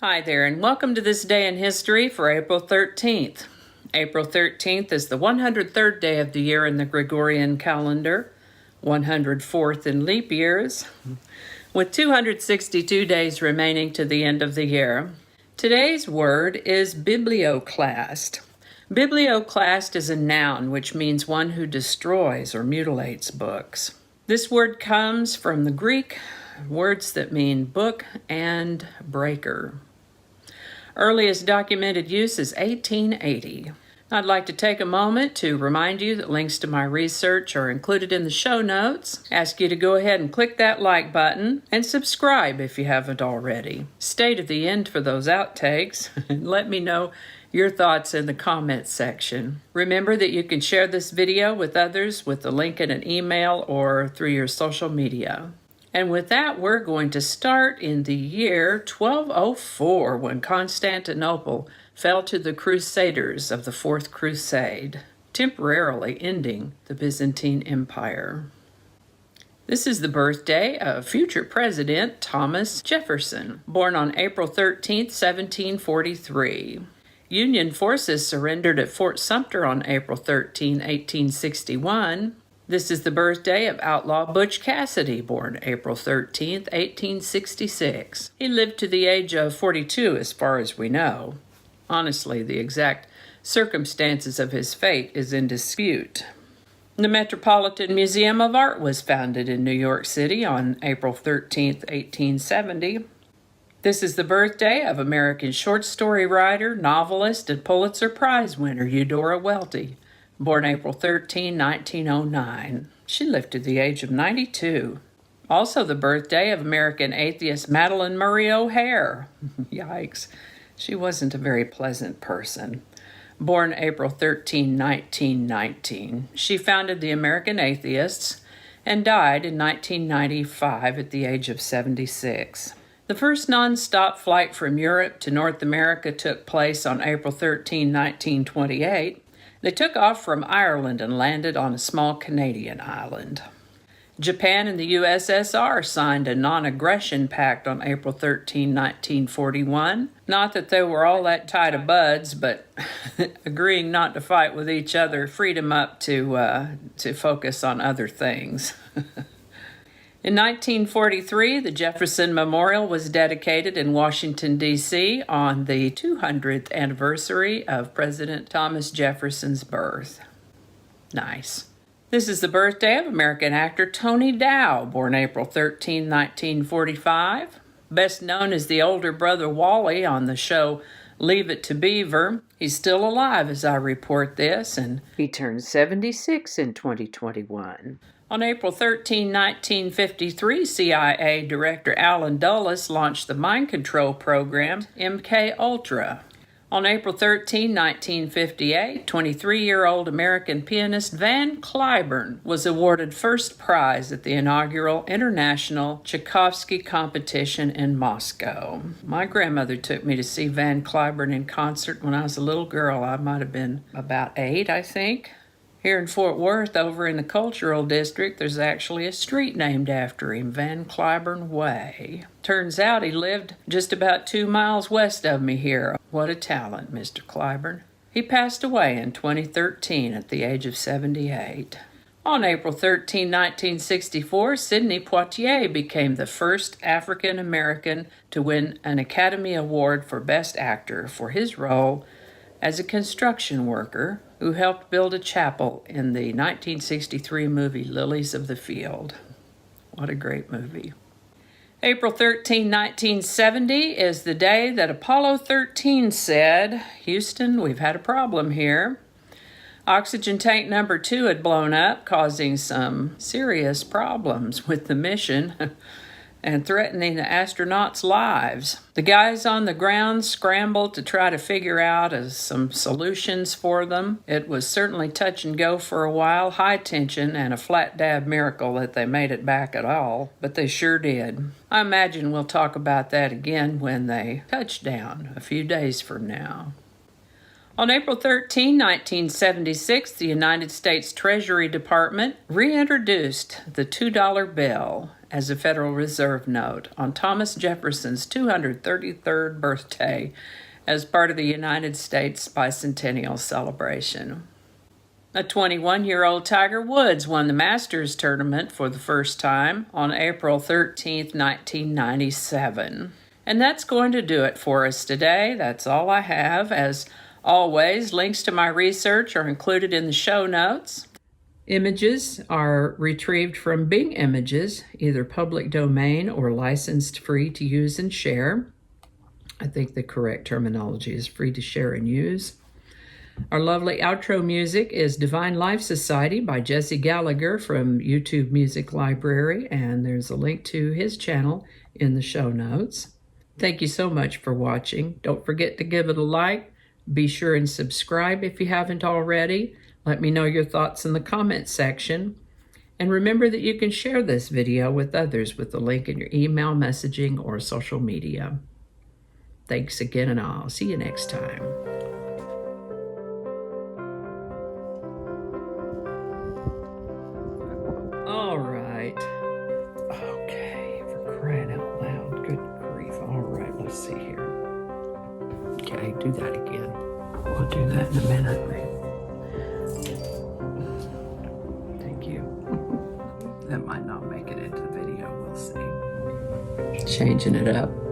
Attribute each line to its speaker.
Speaker 1: Hi there, and welcome to this day in history for April 13th. April 13th is the 103rd day of the year in the Gregorian calendar, 104th in leap years, with 262 days remaining to the end of the year. Today's word is Biblioclast. Biblioclast is a noun which means one who destroys or mutilates books. This word comes from the Greek words that mean book and breaker. Earliest documented use is 1880. I'd like to take a moment to remind you that links to my research are included in the show notes. Ask you to go ahead and click that like button and subscribe if you haven't already. Stay to the end for those outtakes and let me know your thoughts in the comments section. Remember that you can share this video with others with the link in an email or through your social media. And with that, we're going to start in the year 1204 when Constantinople fell to the Crusaders of the Fourth Crusade, temporarily ending the Byzantine Empire. This is the birthday of future President Thomas Jefferson, born on April 13, 1743. Union forces surrendered at Fort Sumter on April 13, 1861. This is the birthday of outlaw Butch Cassidy, born April 13, 1866. He lived to the age of 42 as far as we know. Honestly, the exact circumstances of his fate is in dispute. The Metropolitan Museum of Art was founded in New York City on April 13, 1870. This is the birthday of American short story writer, novelist, and Pulitzer Prize winner Eudora Welty, born April 13, 1909. She lived to the age of 92. Also the birthday of American atheist Madeline Murray O'Hare. Yikes. She wasn't a very pleasant person. Born April 13, 1919. She founded the American Atheists and died in 1995 at the age of 76. The first nonstop flight from Europe to North America took place on April 13, 1928. They took off from Ireland and landed on a small Canadian island. Japan and the USSR signed a non-aggression pact on April 13, 1941. Not that they were all that tight of buds, but agreeing not to fight with each other freed them up to focus on other things. In 1943, the Jefferson Memorial was dedicated in Washington, D.C. on the 200th anniversary of President Thomas Jefferson's birth. Nice. This is the birthday of American actor Tony Dow, born April 13, 1945. Best known as the older brother Wally on the show Leave It to Beaver. He's still alive as I report this, and he turned 76 in 2021. On April 13, 1953, CIA Director Allen Dulles launched the mind control program MKUltra. On April 13, 1958, 23-year-old American pianist Van Cliburn was awarded first prize at the inaugural International Tchaikovsky competition in Moscow. My grandmother took me to see Van Cliburn in concert when I was a little girl. I might have been about 8, I think. Here in Fort Worth, over in the Cultural District, there's actually a street named after him, Van Cliburn Way. Turns out he lived just about 2 miles west of me here. What a talent, Mr. Cliburn. He passed away in 2013 at the age of 78. On April 13, 1964, Sidney Poitier became the first African American to win an Academy Award for Best Actor for his role as a construction worker who helped build a chapel in the 1963 movie Lilies of the Field. What a great movie. April 13, 1970 is the day that Apollo 13 said, "Houston, we've had a problem here." Oxygen tank number 2 had blown up, causing some serious problems with the mission and threatening the astronauts' lives. The guys on the ground scrambled to try to figure out some solutions for them. It was certainly touch and go for a while, high tension, and a flat dab miracle that they made it back at all, but they sure did. I imagine we'll talk about that again when they touch down a few days from now. On April 13, 1976, the United States Treasury Department reintroduced the $2 bill as a Federal Reserve note on Thomas Jefferson's 233rd birthday as part of the United States bicentennial celebration. A 21-year-old Tiger Woods won the Masters tournament for the first time on April 13, 1997. And that's going to do it for us today. That's all I have. As always, links to my research are included in the show notes. Images are retrieved from Bing Images, either public domain or licensed free to use and share. I think the correct terminology is free to share and use. Our lovely outro music is Divine Life Society by Jesse Gallagher from YouTube Music Library, and there's a link to his channel in the show notes. Thank you so much for watching. Don't forget to give it a like. Be sure and subscribe if you haven't already. Let me know your thoughts in the comments section. And remember that you can share this video with others with the link in your email, messaging, or social media. Thanks again, and I'll see you next time. All right. Okay, for crying out loud. Good grief. All right, let's see here. Okay, do that again. We'll do that in a minute. Thank you. That might not make it into the video. We'll see. Changing it up.